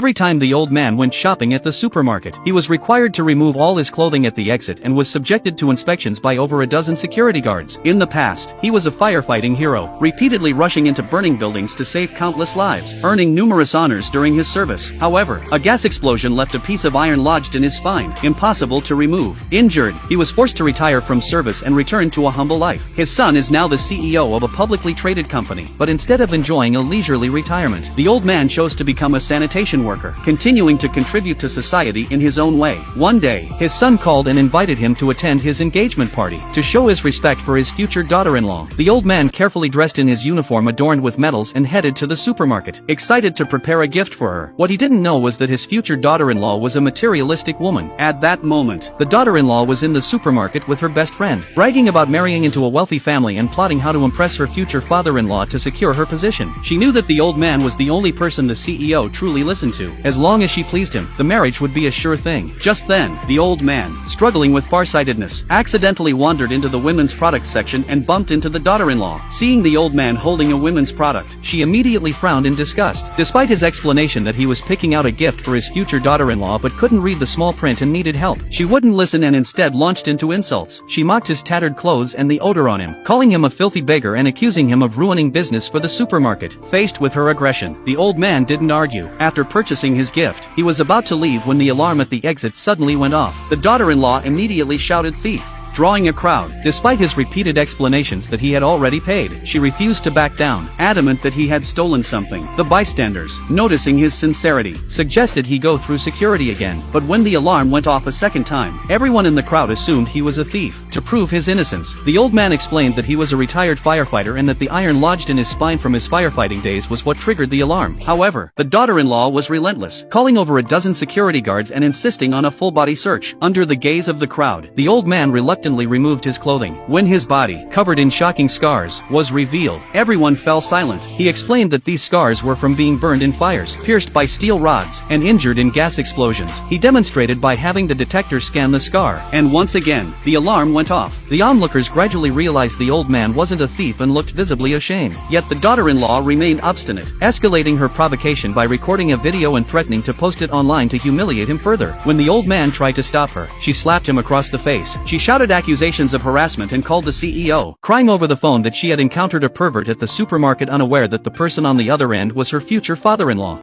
Every time the old man went shopping at the supermarket, he was required to remove all his clothing at the exit and was subjected to inspections by over a dozen security guards. In the past, he was a firefighting hero, repeatedly rushing into burning buildings to save countless lives, earning numerous honors during his service. However, a gas explosion left a piece of iron lodged in his spine, impossible to remove. Injured, he was forced to retire from service and return to a humble life. His son is now the CEO of a publicly traded company, but instead of enjoying a leisurely retirement, the old man chose to become a sanitation worker, continuing to contribute to society in his own way. One day, his son called and invited him to attend his engagement party. To show his respect for his future daughter-in-law, the old man carefully dressed in his uniform adorned with medals and headed to the supermarket, excited to prepare a gift for her. What he didn't know was that his future daughter-in-law was a materialistic woman. At that moment, the daughter-in-law was in the supermarket with her best friend, bragging about marrying into a wealthy family and plotting how to impress her future father-in-law to secure her position. She knew that the old man was the only person the CEO truly listened to. As long as she pleased him, the marriage would be a sure thing. Just then, the old man, struggling with farsightedness, accidentally wandered into the women's products section and bumped into the daughter-in-law. Seeing the old man holding a women's product, she immediately frowned in disgust. Despite his explanation that he was picking out a gift for his future daughter-in-law but couldn't read the small print and needed help, she wouldn't listen and instead launched into insults. She mocked his tattered clothes and the odor on him, calling him a filthy beggar and accusing him of ruining business for the supermarket. Faced with her aggression, the old man didn't argue. After purchasing his gift, he was about to leave when the alarm at the exit suddenly went off. The daughter-in-law immediately shouted "Thief!" drawing a crowd. Despite his repeated explanations that he had already paid, she refused to back down, adamant that he had stolen something. The bystanders, noticing his sincerity, suggested he go through security again, but when the alarm went off a second time, everyone in the crowd assumed he was a thief. To prove his innocence, the old man explained that he was a retired firefighter and that the iron lodged in his spine from his firefighting days was what triggered the alarm. However, the daughter-in-law was relentless, calling over a dozen security guards and insisting on a full-body search. Under the gaze of the crowd, the old man reluctantly removed his clothing. When his body, covered in shocking scars, was revealed, everyone fell silent. He explained that these scars were from being burned in fires, pierced by steel rods, and injured in gas explosions. He demonstrated by having the detector scan the scar, and once again, the alarm went off. The onlookers gradually realized the old man wasn't a thief and looked visibly ashamed. Yet the daughter-in-law remained obstinate, escalating her provocation by recording a video and threatening to post it online to humiliate him further. When the old man tried to stop her, she slapped him across the face. She shouted accusations of harassment and called the CEO, crying over the phone that she had encountered a pervert at the supermarket, unaware that the person on the other end was her future father-in-law.